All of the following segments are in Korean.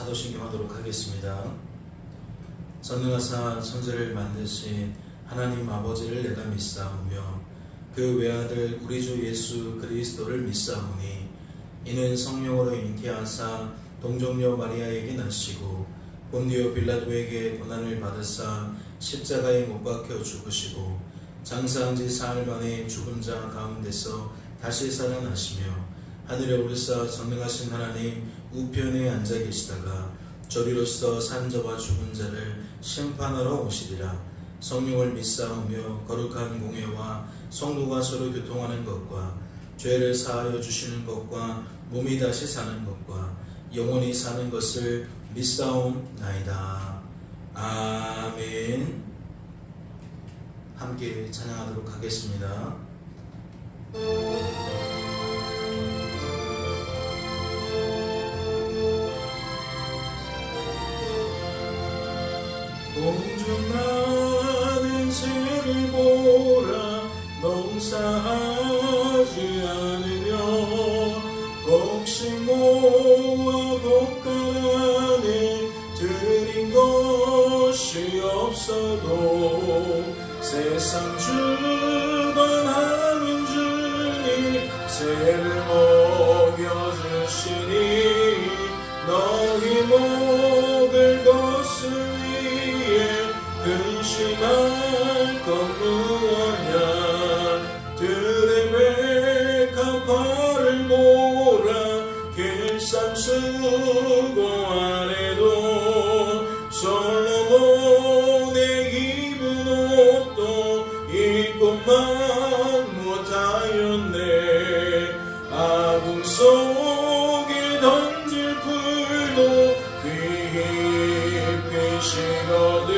사도신경 하도록 하겠습니다. 전능하사 천지를 만드신 하나님 아버지를 내가 믿사오며 그 외아들 우리 주 예수 그리스도를 믿사오니 이는 성령으로 잉태하사 동정녀 마리아에게 나시고 본디오 빌라도에게 고난을 받으사 십자가에 못 박혀 죽으시고 장사한 지 사흘 만에 죽은 자 가운데서 다시 살아나시며 하늘에 오르사 전능하신 하나님 우편에 앉아 계시다가 저리로서 산 자와 죽은 자를 심판하러 오시리라. 성령을 믿사오며 거룩한 공회와 성도가 서로 교통하는 것과 죄를 사하여 주시는 것과 몸이 다시 사는 것과 영원히 사는 것을 믿사옵나이다. 아멘. 함께 찬양하도록 하겠습니다. 공중나는 새를 보라 농사하지 않으며 곡식 모아 곡간에 들인 것이 없어도 세상 주관하는 주님 새를 먹여주시니 너희 먹을 것을 위해 근심할 것 무엇냐. 들의 백합화를 보라 길쌈 수고 안에도 솔로몬의 입은 옷도 입고만 못하였네. 아궁 속에 던질 풀도 깊이 식어들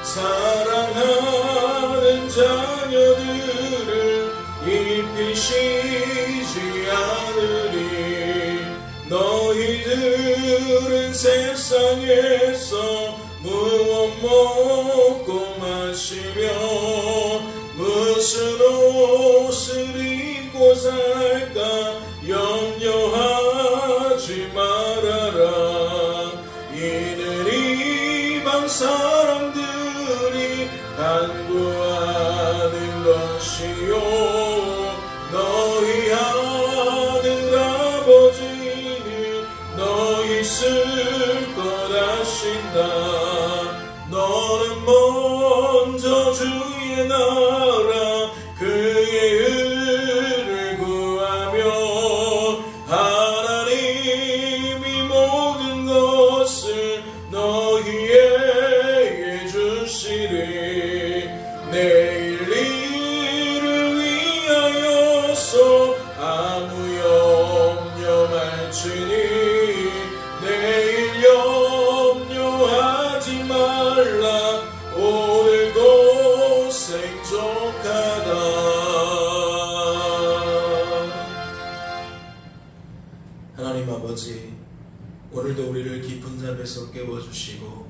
사랑하는 자녀들을 입히시지 않으리. 너희들은 세상에서 무엇 먹고 마시며 무슨 옷을 입고 살까 염려하지 말아라. 이는 이방 사람들이 간구하는 것이요 너희 하늘 아버지는 너희 쓸 것하신다. 너는 먼저 주의 나라 그의 의를 구하며 하나님이 모든 것을 너희에게 주시리. 내일 일을 위하여서 아무 염려 말지니 내일 염려하지 말라. 오늘도 생족하다. 하나님 아버지, 오늘도 우리를 깊은 잠에서 깨워주시고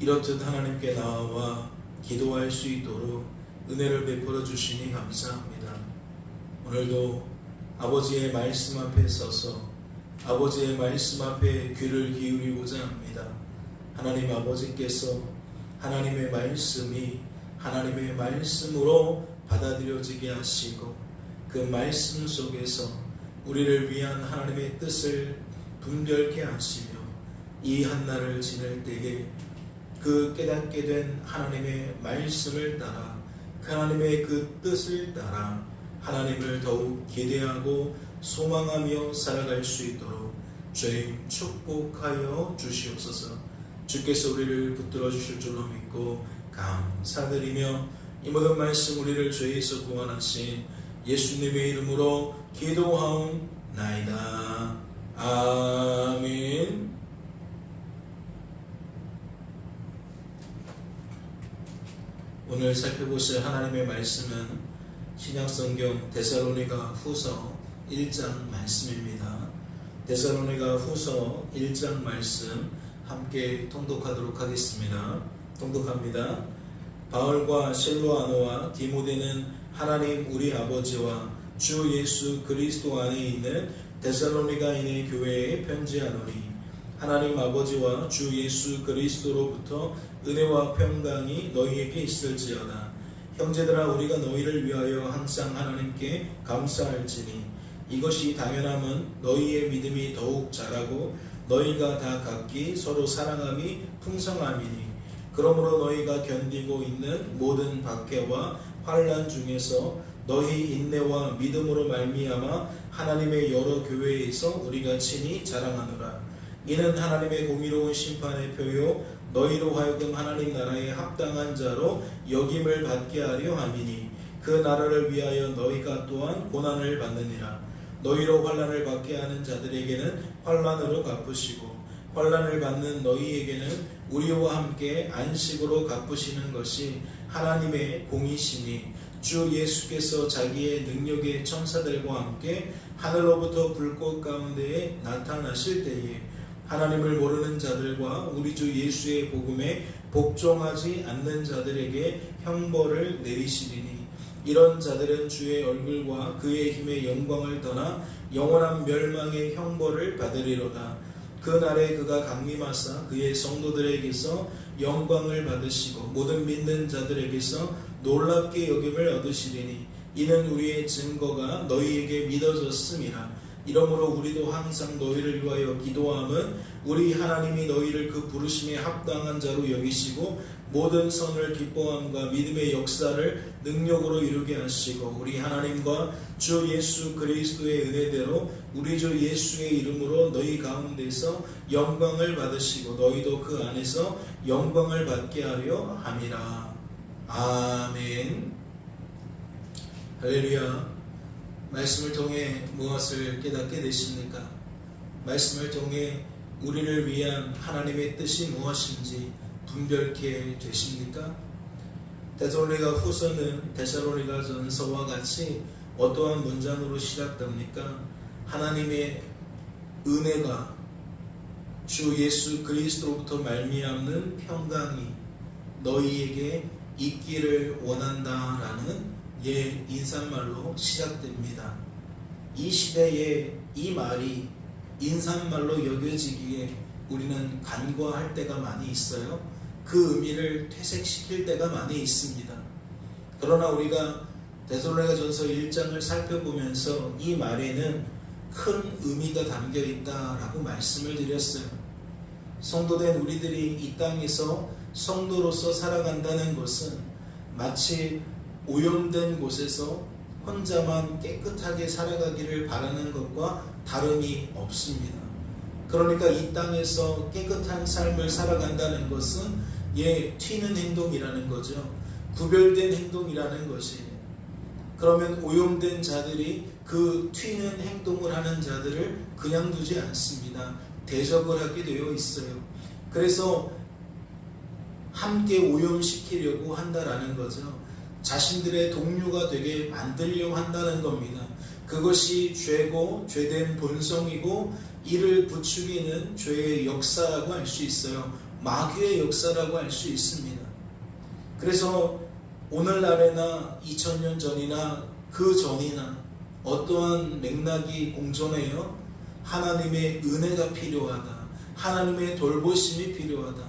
이렇듯 하나님께 나아와 기도할 수 있도록 은혜를 베풀어 주시니 감사합니다. 오늘도 아버지의 말씀 앞에 서서 아버지의 말씀 앞에 귀를 기울이고자 합니다. 하나님 아버지께서 하나님의 말씀이 하나님의 말씀으로 받아들여지게 하시고 그 말씀 속에서 우리를 위한 하나님의 뜻을 분별케 하시며 이 한날을 지낼 때에 그 깨닫게 된 하나님의 말씀을 따라 하나님의 그 뜻을 따라 하나님을 더욱 기대하고 소망하며 살아갈 수 있도록 주님 축복하여 주시옵소서. 주께서 우리를 붙들어 주실 줄로 믿고 감사드리며 이 모든 말씀 우리를 죄에서 구원하신 예수님의 이름으로 기도하옵나이다. 아멘. 오늘 살펴보실 하나님의 말씀은 신약성경 데살로니가 후서 1장 말씀입니다. 데살로니가 후서 1장 말씀 함께 통독하도록 하겠습니다. 통독합니다. 바울과 실로아노와 디모데는 하나님 우리 아버지와 주 예수 그리스도 안에 있는 데살로니가인의 교회에 편지하노니 하나님 아버지와 주 예수 그리스도로부터 은혜와 평강이 너희에게 있을지어다. 형제들아, 우리가 너희를 위하여 항상 하나님께 감사할지니 이것이 당연함은 너희의 믿음이 더욱 자라고 너희가 다 각기 서로 사랑함이 풍성함이니 그러므로 너희가 견디고 있는 모든 박해와 환난 중에서 너희 인내와 믿음으로 말미암아 하나님의 여러 교회에서 우리가 친히 자랑하노라. 이는 하나님의 공의로운 심판의 표요 너희로 하여금 하나님 나라에 합당한 자로 여김을 받게 하려 함이니 그 나라를 위하여 너희가 또한 고난을 받느니라. 너희로 환난을 받게 하는 자들에게는 환난으로 갚으시고 환난을 받는 너희에게는 우리와 함께 안식으로 갚으시는 것이 하나님의 공이시니 주 예수께서 자기의 능력의 천사들과 함께 하늘로부터 불꽃 가운데에 나타나실 때에 하나님을 모르는 자들과 우리 주 예수의 복음에 복종하지 않는 자들에게 형벌을 내리시리니 이런 자들은 주의 얼굴과 그의 힘의 영광을 떠나 영원한 멸망의 형벌을 받으리로다. 그 날에 그가 강림하사 그의 성도들에게서 영광을 받으시고 모든 믿는 자들에게서 놀랍게 여김을 얻으시리니 이는 우리의 증거가 너희에게 믿어졌음이라. 이러므로 우리도 항상 너희를 위하여 기도함은 우리 하나님이 너희를 그 부르심에 합당한 자로 여기시고 모든 선을 기뻐함과 믿음의 역사를 능력으로 이루게 하시고 우리 하나님과 주 예수 그리스도의 은혜대로 우리 주 예수의 이름으로 너희 가운데서 영광을 받으시고 너희도 그 안에서 영광을 받게 하려 함이라. 아멘. 할렐루야. 말씀을 통해 무엇을 깨닫게 되십니까? 말씀을 통해 우리를 위한 하나님의 뜻이 무엇인지 분별케 되십니까? 데살로니가 후서는 데살로니가 전서와 같이 어떠한 문장으로 시작됩니까? 하나님의 은혜가 주 예수 그리스도로부터 말미암는 평강이 너희에게 있기를 원한다라는 인사말로 시작됩니다. 이 시대에 이 말이 인사말로 여겨지기에 우리는 간과할 때가 많이 있어요. 그 의미를 퇴색시킬 때가 많이 있습니다. 그러나 우리가 데살로니가 전서 1장을 살펴보면서 이 말에는 큰 의미가 담겨 있다라고 말씀을 드렸어요. 성도된 우리들이 이 땅에서 성도로서 살아간다는 것은 마치 오염된 곳에서 혼자만 깨끗하게 살아가기를 바라는 것과 다름이 없습니다. 그러니까 이 땅에서 깨끗한 삶을 살아간다는 것은 튀는 행동이라는 거죠. 구별된 행동이라는 것이에요. 그러면 오염된 자들이 그 튀는 행동을 하는 자들을 그냥 두지 않습니다. 대적을 하게 되어 있어요. 그래서 함께 오염시키려고 한다라는 거죠. 자신들의 동료가 되게 만들려고 한다는 겁니다. 그것이 죄고 죄된 본성이고 이를 부추기는 죄의 역사라고 할 수 있어요. 마귀의 역사라고 할 수 있습니다. 그래서 오늘날에나 2000년 전이나 그 전이나 어떠한 맥락이 공존해요. 하나님의 은혜가 필요하다. 하나님의 돌보심이 필요하다.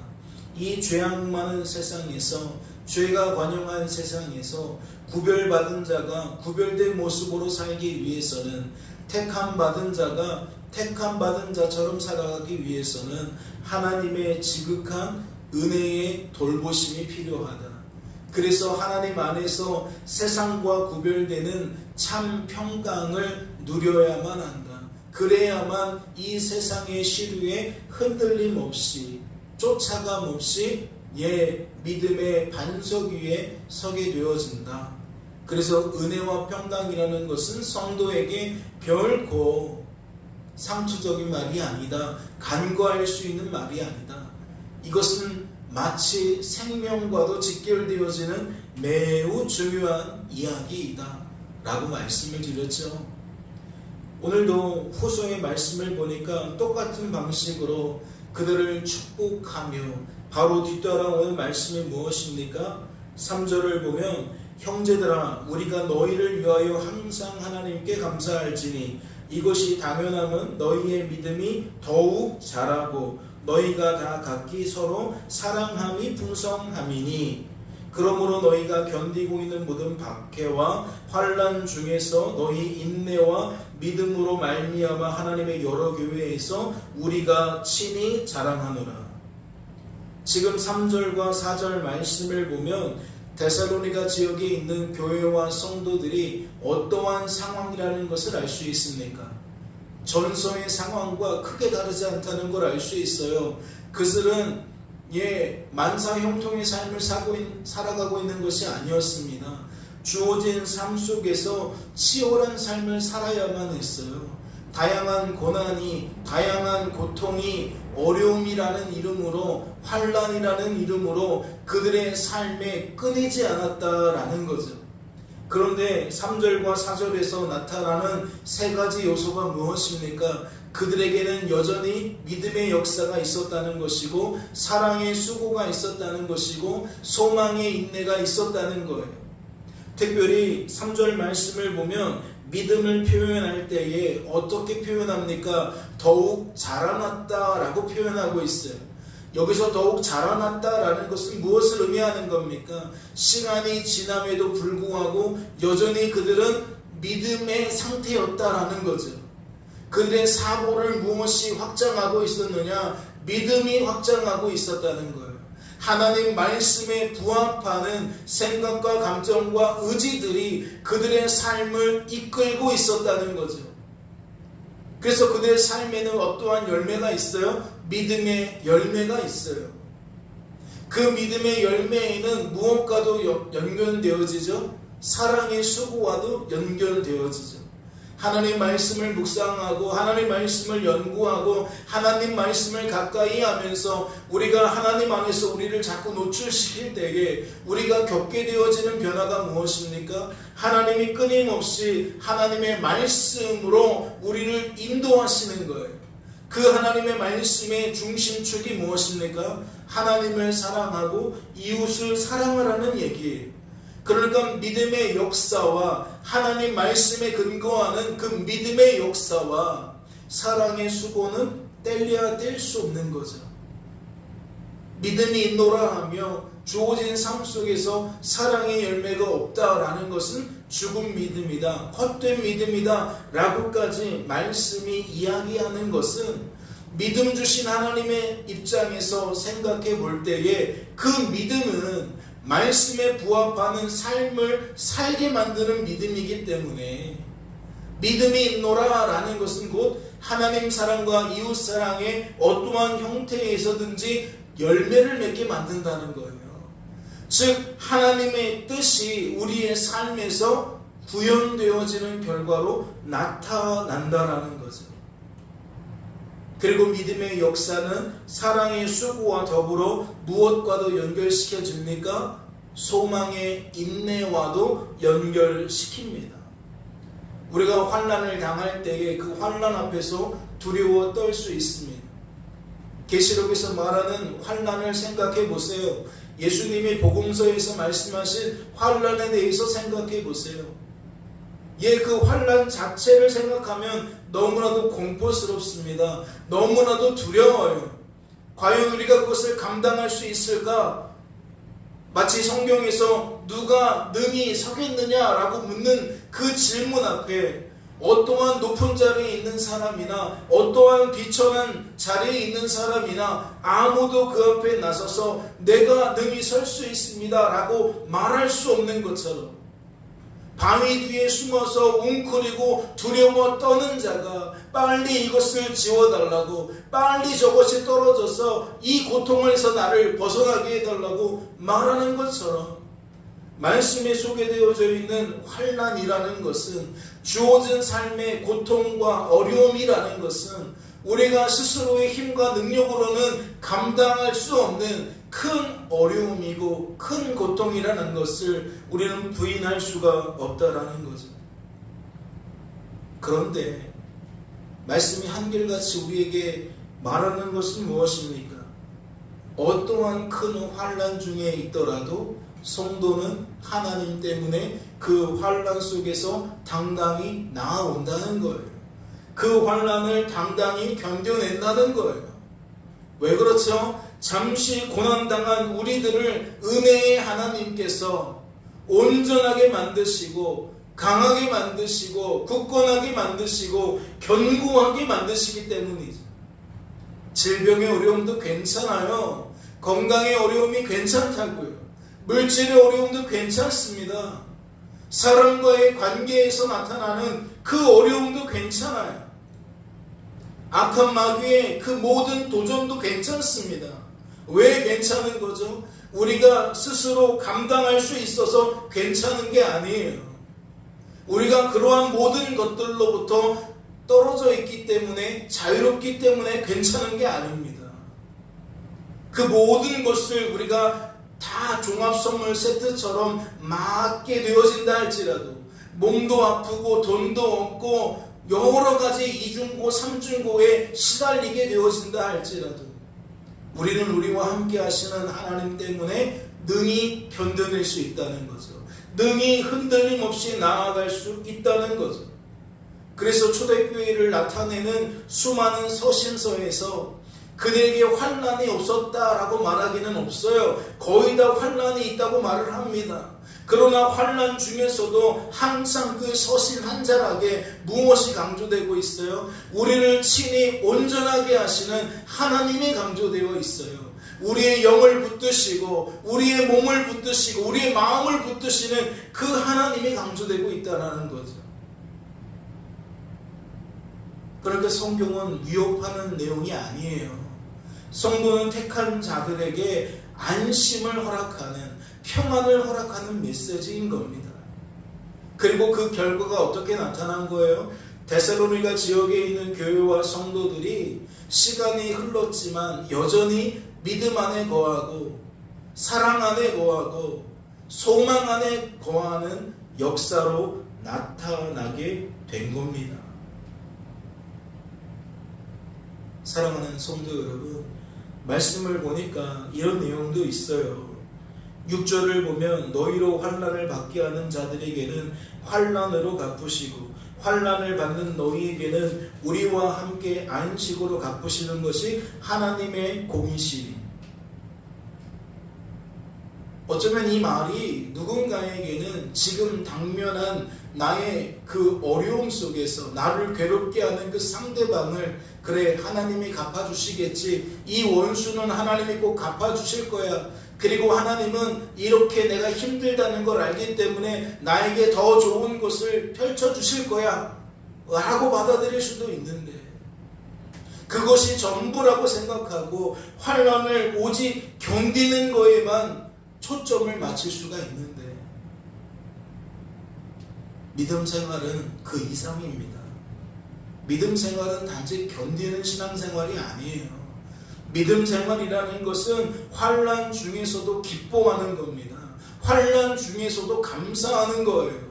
이 죄악 많은 세상에서 죄가 관영한 세상에서 구별받은 자가 구별된 모습으로 살기 위해서는 택함받은 자가 택함받은 자처럼 살아가기 위해서는 하나님의 지극한 은혜의 돌보심이 필요하다. 그래서 하나님 안에서 세상과 구별되는 참 평강을 누려야만 한다. 그래야만 이 세상의 시류에 흔들림 없이 쫓아감 없이 믿음의 반석 위에 서게 되어진다. 그래서 은혜와 평강이라는 것은 성도에게 결코 상투적인 말이 아니다. 간과할 수 있는 말이 아니다. 이것은 마치 생명과도 직결되어지는 매우 중요한 이야기이다 라고 말씀을 드렸죠. 오늘도 후서의 말씀을 보니까 똑같은 방식으로 그들을 축복하며 바로 뒤따라오는 말씀이 무엇입니까? 3절을 보면 형제들아 우리가 너희를 위하여 항상 하나님께 감사할지니 이것이 당연함은 너희의 믿음이 더욱 자라고 너희가 다 각기 서로 사랑함이 풍성함이니 그러므로 너희가 견디고 있는 모든 박해와 환난 중에서 너희 인내와 믿음으로 말미암아 하나님의 여러 교회에서 우리가 친히 자랑하노라. 지금 3절과 4절 말씀을 보면 데살로니가 지역에 있는 교회와 성도들이 어떠한 상황이라는 것을 알 수 있습니까? 전서의 상황과 크게 다르지 않다는 걸 알 수 있어요. 그들은 만사 형통의 삶을 살아가고 있는 것이 아니었습니다. 주어진 삶 속에서 치열한 삶을 살아야만 했어요. 다양한 고난이, 다양한 고통이 어려움이라는 이름으로, 환난이라는 이름으로 그들의 삶에 끊이지 않았다라는 거죠. 그런데 3절과 4절에서 나타나는 세 가지 요소가 무엇입니까? 그들에게는 여전히 믿음의 역사가 있었다는 것이고, 사랑의 수고가 있었다는 것이고, 소망의 인내가 있었다는 거예요. 특별히 3절 말씀을 보면 믿음을 표현할 때에 어떻게 표현합니까? 더욱 자라났다라고 표현하고 있어요. 여기서 더욱 자라났다라는 것은 무엇을 의미하는 겁니까? 시간이 지남에도 불구하고 여전히 그들은 믿음의 상태였다라는 거죠. 그들의 사고를 무엇이 확장하고 있었느냐? 믿음이 확장하고 있었다는 거예요. 하나님 말씀에 부합하는 생각과 감정과 의지들이 그들의 삶을 이끌고 있었다는 거죠. 그래서 그들의 삶에는 어떠한 열매가 있어요? 믿음의 열매가 있어요. 그 믿음의 열매에는 무엇과도 연결되어지죠? 사랑의 수고와도 연결되어지죠. 하나님 말씀을 묵상하고 하나님 말씀을 연구하고 하나님 말씀을 가까이 하면서 우리가 하나님 안에서 우리를 자꾸 노출시킬 때에 우리가 겪게 되어지는 변화가 무엇입니까? 하나님이 끊임없이 하나님의 말씀으로 우리를 인도하시는 거예요. 그 하나님의 말씀의 중심축이 무엇입니까? 하나님을 사랑하고 이웃을 사랑하라는 얘기예요. 그러니까 믿음의 역사와 하나님 말씀에 근거하는 그 믿음의 역사와 사랑의 수고는 뗄래야 뗄 수 없는 거죠. 믿음이 있노라 하며 주어진 삶 속에서 사랑의 열매가 없다라는 것은 죽은 믿음이다, 헛된 믿음이다 라고까지 말씀이 이야기하는 것은 믿음 주신 하나님의 입장에서 생각해 볼 때에 그 믿음은 말씀에 부합하는 삶을 살게 만드는 믿음이기 때문에 믿음이 있노라 라는 것은 곧 하나님 사랑과 이웃 사랑의 어떠한 형태에서든지 열매를 맺게 만든다는 거예요. 즉 하나님의 뜻이 우리의 삶에서 구현되어지는 결과로 나타난다라는 거죠. 그리고 믿음의 역사는 사랑의 수고와 더불어 무엇과도 연결시켜줍니까? 소망의 인내와도 연결시킵니다. 우리가 환난을 당할 때에 그 환난 앞에서 두려워 떨 수 있습니다. 계시록에서 말하는 환난을 생각해 보세요. 예수님이 복음서에서 말씀하신 환난에 대해서 생각해 보세요. 그 환난 자체를 생각하면 너무나도 공포스럽습니다. 너무나도 두려워요. 과연 우리가 그것을 감당할 수 있을까? 마치 성경에서 누가 능히 서겠느냐라고 묻는 그 질문 앞에 어떠한 높은 자리에 있는 사람이나 어떠한 비천한 자리에 있는 사람이나 아무도 그 앞에 나서서 내가 능히 설 수 있습니다 라고 말할 수 없는 것처럼 바위 뒤에 숨어서 웅크리고 두려워 떠는 자가 빨리 이것을 지워달라고, 빨리 저것이 떨어져서 이 고통에서 나를 벗어나게 해달라고 말하는 것처럼 말씀에 소개되어져 있는 환난이라는 것은, 주어진 삶의 고통과 어려움이라는 것은 우리가 스스로의 힘과 능력으로는 감당할 수 없는 큰 어려움이고 큰 고통이라는 것을 우리는 부인할 수가 없다라는 거죠. 그런데 말씀이 한결같이 우리에게 말하는 것은 무엇입니까? 어떠한 큰 환난 중에 있더라도 성도는 하나님 때문에 그 환난 속에서 당당히 나아온다는 거예요. 그 환난을 당당히 견뎌낸다는 거예요. 왜 그렇죠? 잠시 고난당한 우리들을 은혜의 하나님께서 온전하게 만드시고 강하게 만드시고 굳건하게 만드시고 견고하게 만드시기 때문이죠. 질병의 어려움도 괜찮아요. 건강의 어려움이 괜찮다고요. 물질의 어려움도 괜찮습니다. 사람과의 관계에서 나타나는 그 어려움도 괜찮아요. 악한 마귀의 그 모든 도전도 괜찮습니다. 왜 괜찮은 거죠? 우리가 스스로 감당할 수 있어서 괜찮은 게 아니에요. 우리가 그러한 모든 것들로부터 떨어져 있기 때문에, 자유롭기 때문에 괜찮은 게 아닙니다. 그 모든 것을 우리가 다 종합선물 세트처럼 맞게 되어진다 할지라도, 몸도 아프고 돈도 없고 여러 가지 이중고 삼중고에 시달리게 되어진다 할지라도, 우리는 우리와 함께 하시는 하나님 때문에 능히 견뎌낼 수 있다는 거죠. 능히 흔들림 없이 나아갈 수 있다는 거죠. 그래서 초대교회를 나타내는 수많은 서신서에서 그들에게 환난이 없었다라고 말하기는 없어요. 거의 다 환난이 있다고 말을 합니다. 그러나 환난 중에서도 항상 그 서신 한 자락에 무엇이 강조되고 있어요? 우리를 친히 온전하게 하시는 하나님이 강조되어 있어요. 우리의 영을 붙드시고 우리의 몸을 붙드시고 우리의 마음을 붙드시는 그 하나님이 강조되고 있다는 거죠. 그러니까 성경은 위협하는 내용이 아니에요. 성경은 택한 자들에게 안심을 허락하는, 평안을 허락하는 메시지인 겁니다. 그리고 그 결과가 어떻게 나타난 거예요? 데살로니가 지역에 있는 교회와 성도들이 시간이 흘렀지만 여전히 믿음 안에 거하고 사랑 안에 거하고 소망 안에 거하는 역사로 나타나게 된 겁니다. 사랑하는 성도 여러분, 말씀을 보니까 이런 내용도 있어요. 6절을 보면 너희로 환난을 받게 하는 자들에게는 환난으로 갚으시고 환난을 받는 너희에게는 우리와 함께 안식으로 갚으시는 것이 하나님의 공이시니. 어쩌면 이 말이 누군가에게는 지금 당면한 나의 그 어려움 속에서 나를 괴롭게 하는 그 상대방을, 그래 하나님이 갚아주시겠지, 이 원수는 하나님이 꼭 갚아주실 거야, 그리고 하나님은 이렇게 내가 힘들다는 걸 알기 때문에 나에게 더 좋은 것을 펼쳐주실 거야 라고 받아들일 수도 있는데, 그것이 전부라고 생각하고 환난을 오직 견디는 거에만 초점을 맞출 수가 있는데, 믿음 생활은 그 이상입니다. 믿음 생활은 단지 견디는 신앙생활이 아니에요. 믿음 생활이라는 것은 환난 중에서도 기뻐하는 겁니다. 환난 중에서도 감사하는 거예요.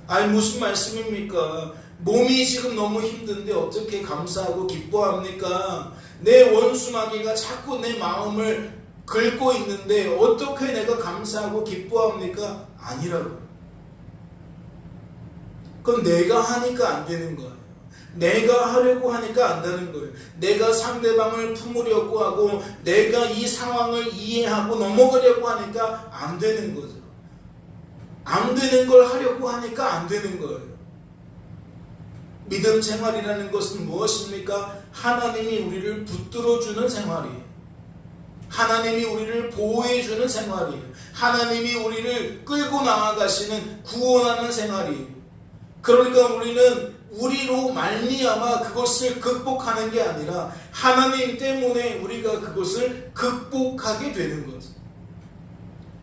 아니 무슨 말씀입니까? 몸이 지금 너무 힘든데 어떻게 감사하고 기뻐합니까? 내 원수 마귀가 자꾸 내 마음을 긁고 있는데 어떻게 내가 감사하고 기뻐합니까? 아니라고요. 그건 내가 하니까 안 되는 거예요. 내가 하려고 하니까 안 되는 거예요. 내가 상대방을 품으려고 하고 내가 이 상황을 이해하고 넘어가려고 하니까 안 되는 거죠. 안 되는 걸 하려고 하니까 안 되는 거예요. 믿음 생활이라는 것은 무엇입니까? 하나님이 우리를 붙들어주는 생활이에요. 하나님이 우리를 보호해주는 생활이에요. 하나님이 우리를 끌고 나아가시는 구원하는 생활이에요. 그러니까 우리는 우리로 말미암아 그것을 극복하는 게 아니라 하나님 때문에 우리가 그것을 극복하게 되는 거죠.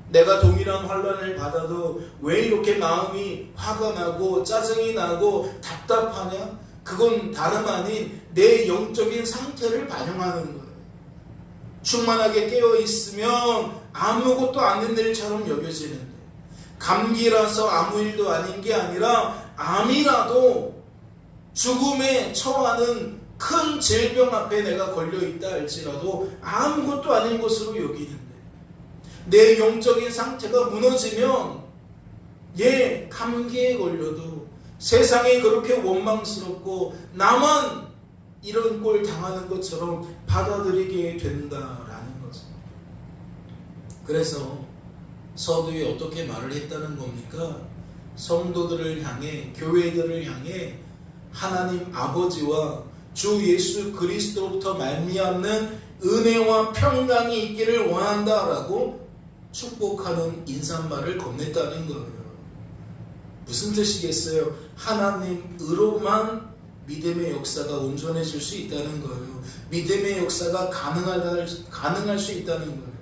내가 동일한 환난을 받아도 왜 이렇게 마음이 화가 나고 짜증이 나고 답답하냐? 그건 다름 아닌 내 영적인 상태를 반영하는 거예요. 충만하게 깨어있으면 아무것도 아닌 일처럼 여겨지는데, 감기라서 아무 일도 아닌 게 아니라 암이라도 죽음에 처하는 큰 질병 앞에 내가 걸려있다 할지라도 아무것도 아닌 것으로 여기는데, 내 영적인 상태가 무너지면 감기에 걸려도 세상이 그렇게 원망스럽고 나만 이런 꼴 당하는 것처럼 받아들이게 된다라는 거죠. 그래서 서두에 어떻게 말을 했다는 겁니까? 성도들을 향해, 교회들을 향해 하나님 아버지와 주 예수 그리스도로부터 말미암는 은혜와 평강이 있기를 원한다라고 축복하는 인사말을 건넸다는 거예요. 무슨 뜻이겠어요? 하나님으로만 믿음의 역사가 온전해질 수 있다는 거예요. 믿음의 역사가 가능할 수 있다는 거예요.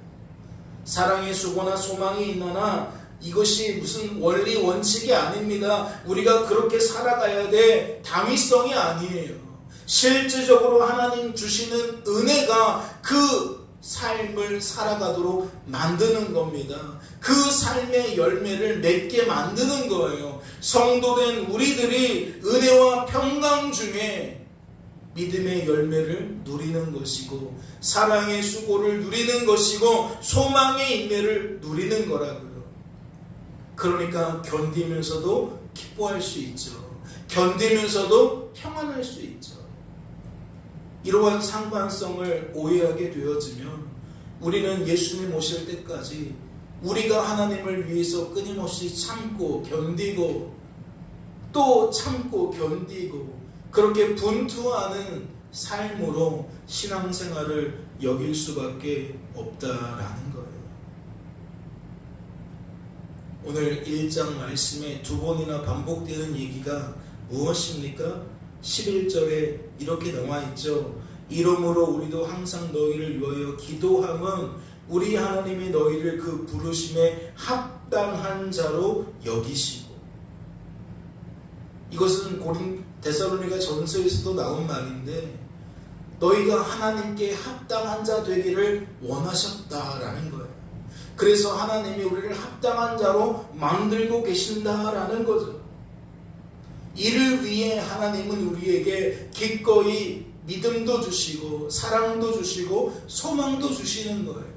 사랑의 수고나 소망이 있나나 이것이 무슨 원리 원칙이 아닙니다. 우리가 그렇게 살아가야 돼. 당위성이 아니에요. 실질적으로 하나님 주시는 은혜가 그 삶을 살아가도록 만드는 겁니다. 그 삶의 열매를 맺게 만드는 거예요. 성도된 우리들이 은혜와 평강 중에 믿음의 열매를 누리는 것이고 사랑의 수고를 누리는 것이고 소망의 인내를 누리는 거라고요. 그러니까 견디면서도 기뻐할 수 있죠. 견디면서도 평안할 수 있죠. 이러한 상관성을 오해하게 되어지면 우리는 예수님 오실 때까지 우리가 하나님을 위해서 끊임없이 참고 견디고 또 참고 견디고 그렇게 분투하는 삶으로 신앙생활을 여길 수밖에 없다라는 거예요. 오늘 1장 말씀에 두 번이나 반복되는 얘기가 무엇입니까? 11절에 이렇게 나와 있죠. 이러므로 우리도 항상 너희를 위하여 기도함은 우리 하나님이 너희를 그 부르심에 합당한 자로 여기시고. 이것은 데살로니가 전서에서도 나온 말인데 너희가 하나님께 합당한 자 되기를 원하셨다라는 거예요. 그래서 하나님이 우리를 합당한 자로 만들고 계신다라는 거죠. 이를 위해 하나님은 우리에게 기꺼이 믿음도 주시고 사랑도 주시고 소망도 주시는 거예요.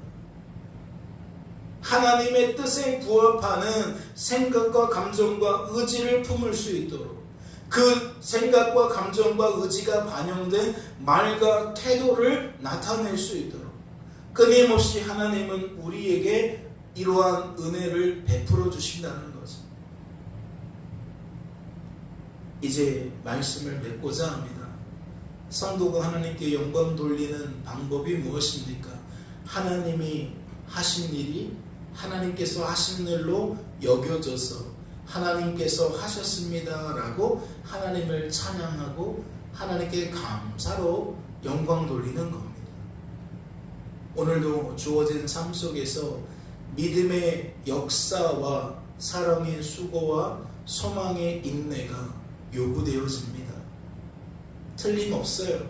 하나님의 뜻에 부합하는 생각과 감정과 의지를 품을 수 있도록 그 생각과 감정과 의지가 반영된 말과 태도를 나타낼 수 있도록 끊임없이 하나님은 우리에게 이러한 은혜를 베풀어 주신다는 거죠. 이제 말씀을 맺고자 합니다. 성도가 하나님께 영광 돌리는 방법이 무엇입니까? 하나님이 하신 일이 하나님께서 하신 일로 여겨져서 하나님께서 하셨습니다라고 하나님을 찬양하고 하나님께 감사로 영광 돌리는 겁니다. 오늘도 주어진 삶 속에서 믿음의 역사와 사랑의 수고와 소망의 인내가 요구되어집니다. 틀림없어요.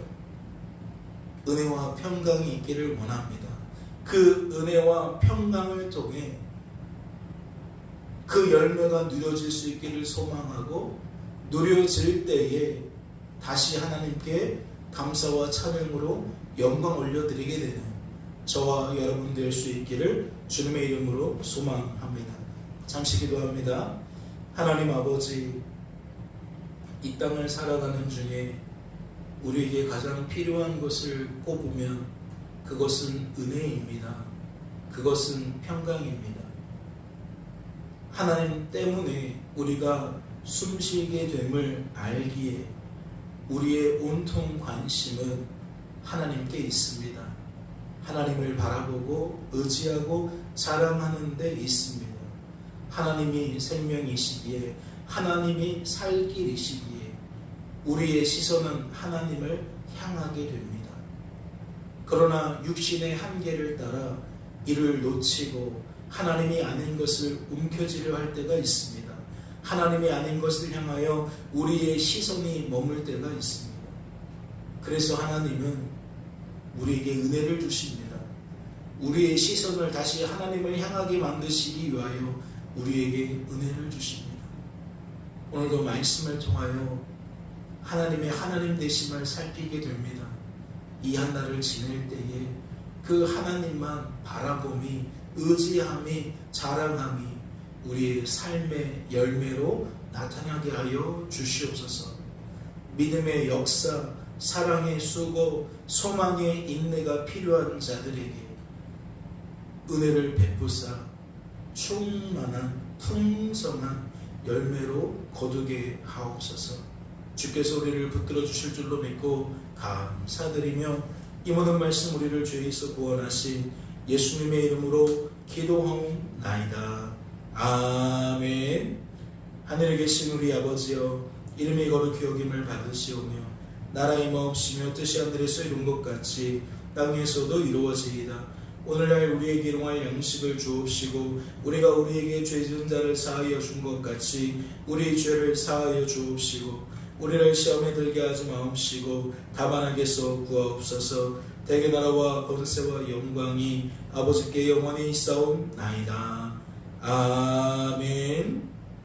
은혜와 평강이 있기를 원합니다. 그 은혜와 평강을 통해 그 열매가 누려질 수 있기를 소망하고 누려질 때에 다시 하나님께 감사와 찬양으로 영광 올려드리게 되는 저와 여러분 될 수 있기를 주님의 이름으로 소망합니다. 잠시 기도합니다. 하나님 아버지, 이 땅을 살아가는 중에 우리에게 가장 필요한 것을 꼽으면 그것은 은혜입니다. 그것은 평강입니다. 하나님 때문에 우리가 숨쉬게 됨을 알기에 우리의 온통 관심은 하나님께 있습니다. 하나님을 바라보고 의지하고 자랑하는 데 있습니다. 하나님이 생명이시기에 하나님이 살 길이시기에 우리의 시선은 하나님을 향하게 됩니다. 그러나 육신의 한계를 따라 이를 놓치고 하나님이 아닌 것을 움켜쥐려 할 때가 있습니다. 하나님이 아닌 것을 향하여 우리의 시선이 머물 때가 있습니다. 그래서 하나님은 우리에게 은혜를 주십니다. 우리의 시선을 다시 하나님을 향하게 만드시기 위하여 우리에게 은혜를 주십니다. 오늘도 말씀을 통하여 하나님의 하나님 되심을 살피게 됩니다. 이 한 날을 지낼 때에 그 하나님만 바라봄이 의지함이 자랑함이 우리의 삶의 열매로 나타나게 하여 주시옵소서. 믿음의 역사, 사랑의 수고, 소망의 인내가 필요한 자들에게 은혜를 베푸사 충만한 풍성한 열매로 거두게 하옵소서. 주께서 우리를 붙들어 주실 줄로 믿고 감사드리며 이 모든 말씀 우리를 죄에서 구원하신 예수님의 이름으로 기도하옵나이다. 아멘. 하늘에 계신 우리 아버지여, 이름이 거룩히 여김을 받으시오며 나라 임하옵시며 뜻이 하늘에서 이룬 것 같이 땅에서도 이루어지이다. 오늘날 우리에게 일용할 양식을 주옵시고 우리가 우리에게 죄 지은 자를 사하여 준 것 같이 우리 죄를 사하여 주옵시고 우리를 시험에 들게 하지 마옵시고 다만 악에서 구하옵소서. 대개 나라와 권세와 영광이 아버지께 영원히 있사옵나이다. 아멘.